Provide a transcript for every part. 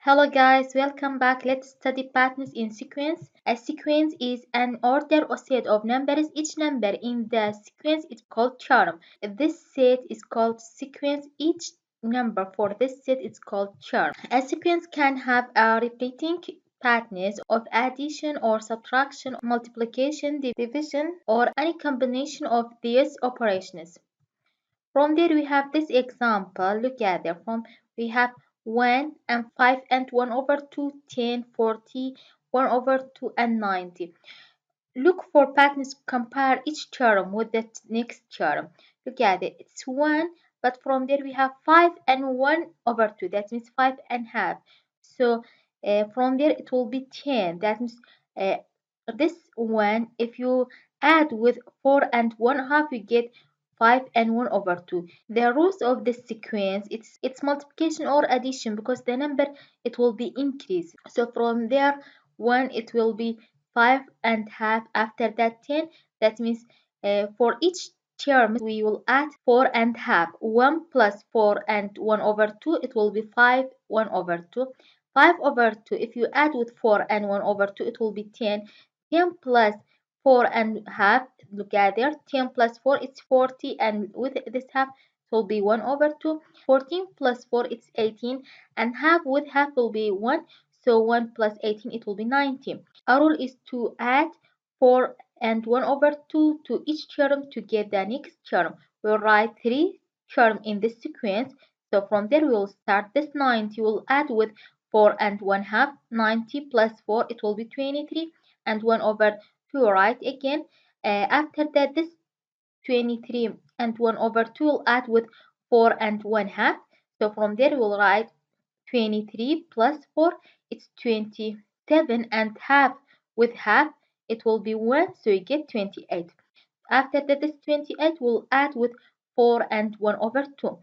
Hello guys, welcome back. Let's study patterns in sequence. A sequence is an order or set of numbers. Each number in the sequence is called term. This set is called sequence. Each number for this set is called term. A sequence can have a repeating patterns of addition or subtraction, multiplication, division, or any combination of these operations. From there we have this example. Look at there. From we have 1 and 5 and 1 over 2, 10, 40, 1 over 2 and 90. Look for patterns. Compare each term with the next term. Look at it. It's 1, but from there we have 5 and 1 over 2. That means 5 and half. So from there it will be 10. That means uh, this one, if you add with 4 and 1 half, you get 5 and 1 over 2. The rules of this sequence, it's multiplication or addition, because the number, it will be increased. So from there 1, it will be 5 and half. After that 10. That means for each term we will add 4 and half. 1 plus 4 and 1 over 2, it will be 5, 1 over 2. 5 over 2, if you add with 4 and 1 over 2, it will be 10. 10 plus 4 and half, look at there, 10 plus 4 it's 40, and with this half it will be 1 over 2. 14 plus 4 it's 18, and half with half will be 1, so 1 plus 18 it will be 19. Our rule is to add 4 and 1 over 2 to each term to get the next term. We'll write 3 terms in this sequence. So from there we will start this 90. We'll add with 4 and 1 half. 90 plus 4 it will be 23, and 1 over 2 right again. After that, this 23 and 1 over 2 will add with 4 and 1 half. So from there we'll write 23 plus 4, it's 27, and half with half, it will be 1, so you get 28. After that, this 28 will add with 4 and 1 over 2.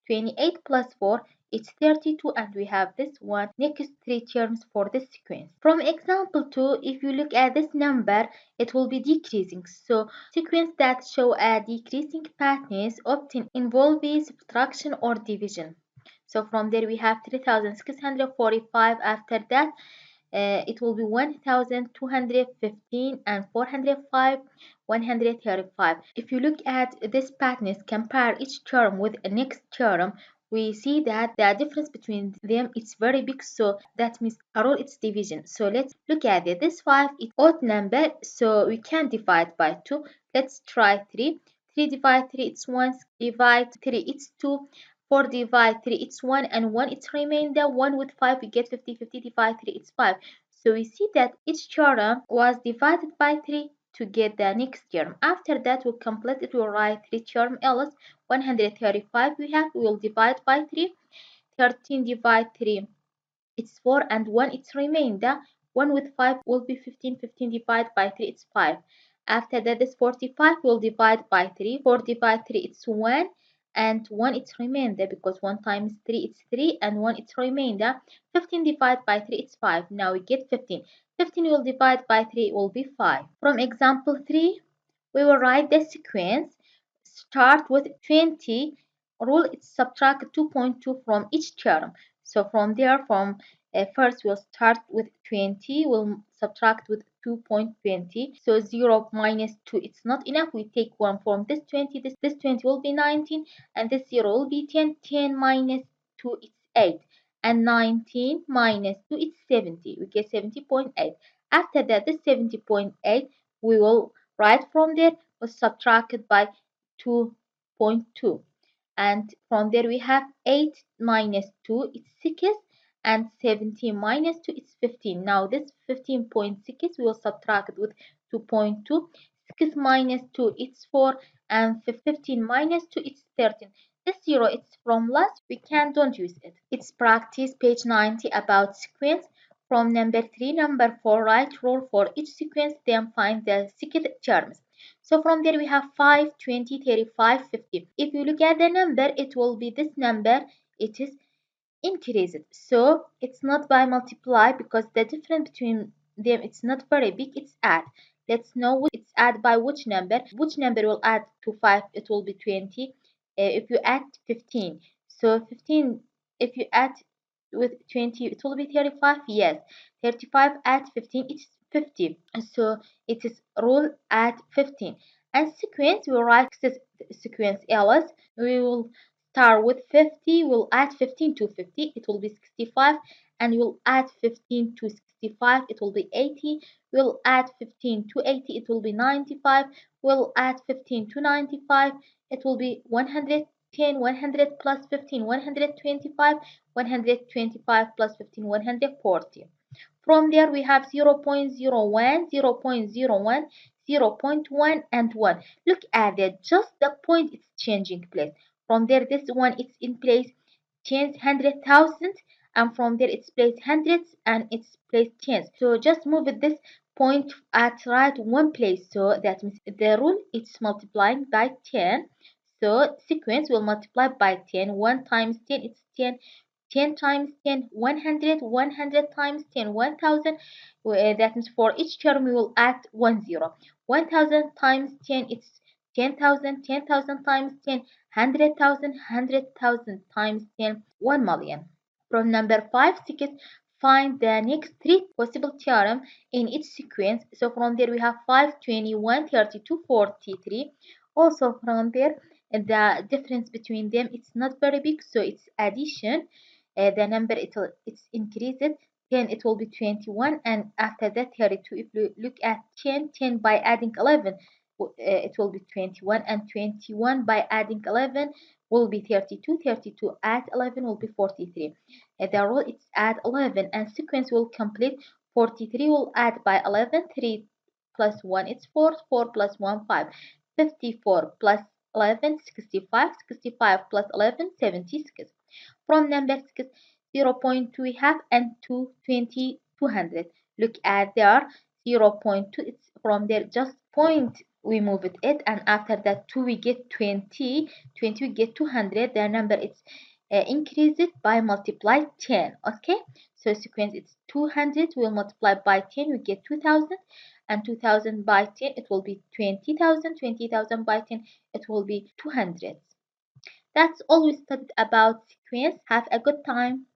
28 plus 4 is 32, and we have this one. Next 3 terms for this sequence. From example 2, if you look at this number, it will be decreasing. So sequence that show a decreasing patterns often involve subtraction or division. So from there we have 3645. After that it will be 1215 and 405, 135. If you look at this patterns, compare each term with the next term, we see that the difference between them is very big, so that means our rule is division. So let's look at it. This 5 is odd number, so we can divide by 2. Let's try 3. 3 divide 3, it's 1. Divide 3, it's 2. 4 divide 3, it's 1, and 1 it's remainder. 1 with 5, we get 50. 50 divide 3, it's 5. So we see that each term was divided by 3 to get the next term. After that, we'll complete it. We'll write 3 term else. 135 we have, we will divide by 3. 13 divide 3, it's 4, and 1 it's remainder. 1 with 5 will be 15. 15 divided by 3, it's 5. After that, this 45 will divide by 3. 4 divide 3, it's 1, and 1 it's remainder, because 1 times 3 it's 3, and 1 it's remainder. 15 divided by 3, it's 5. Now we get 15. 15 will divide by 3, will be 5. From example 3, we will write the sequence. Start with 20. Rule is subtract 2.2 from each term. So from there, first we'll start with 20. We'll subtract with 2.20. So 0 minus 2, it's not enough. We take 1 from this 20. This 20 will be 19. And this 0 will be 10. 10 minus 2, it's 8. And 19 minus 2, it's 70. We get 70.8. After that, this 70.8, we will write from there, was subtracted by 2.2. And from there we have 8 minus 2, it's 6, and 17 minus 2 is 15. Now this 15.6 we will subtract it with 2.2. 6 minus 2 it's 4, and 15 minus 2 it's 13. This 0 it's from last, we don't use it. It's practice page 90 about sequence. From number 3, number 4, write rule for each sequence, then find the second terms. So from there we have 5, 20, 35, 50. If you look at the number, it will be this number. It is increased. So it's not by multiply, because the difference between them, it's not very big. It's add. Let's know it's add by which number. Which number will add to 5? It will be 20. If you add 15. So 15, if you add with 20, it will be 35. Yes, 35 at 15, it's 50. So it is rule at 15. And sequence, we will write sequence ls. We will start with 50, we'll add 15 to 50, it will be 65, and we'll add 15 to 65, it will be 80. We'll add 15 to 80, it will be 95. We'll add 15 to 95, it will be 110. 100 plus 15, 125. 125 plus 15, 140. From there we have 0 0.01, 0 0.01, 0 0.1, and 1. Look at that, just the point it's changing place. From there, this one it's in place tens, 100,000, and from there it's placed hundreds and it's placed tens. So just move this point at right one place. So that means the rule is multiplying by 10. So sequence will multiply by 10. 1 times 10, it's 10. 10 times 10, 100. 100 times 10, 1000. That means for each term we will add 1 0. 1000 times 10, it's 10,000. 10,000 times 10, 100,000. 100,000 times 10, 1 million. From number 5, 6, find the next three possible theorem in each sequence. So from there we have 5, 21, 32, 43. Also from there, the difference between them, it's not very big, so it's addition. The number it's increased. 10, it will be 21, and after that 32. If you look at 10, 10 by adding 11, it will be 21, and 21 by adding 11 will be 32. 32 add 11 will be 43. The rule is add 11, and sequence will complete. 43 will add by 11. 3 plus 1 is 4. 4 plus 1 5. 54 plus 11 65. 65 plus 11 76. From number 6, 0 0.2 we have, and 2 20 200. Look at there, 0 0.2, it's from there just point we move it, and after that 2 we get 20. 20 we get 200. The number is increase it by multiply 10. Okay, so sequence it's 200, we'll multiply by 10, we get 2000, and 2000 by 10 it will be 20,000. 20,000 by 10 it will be 200. That's all we studied about sequence. Have a good time.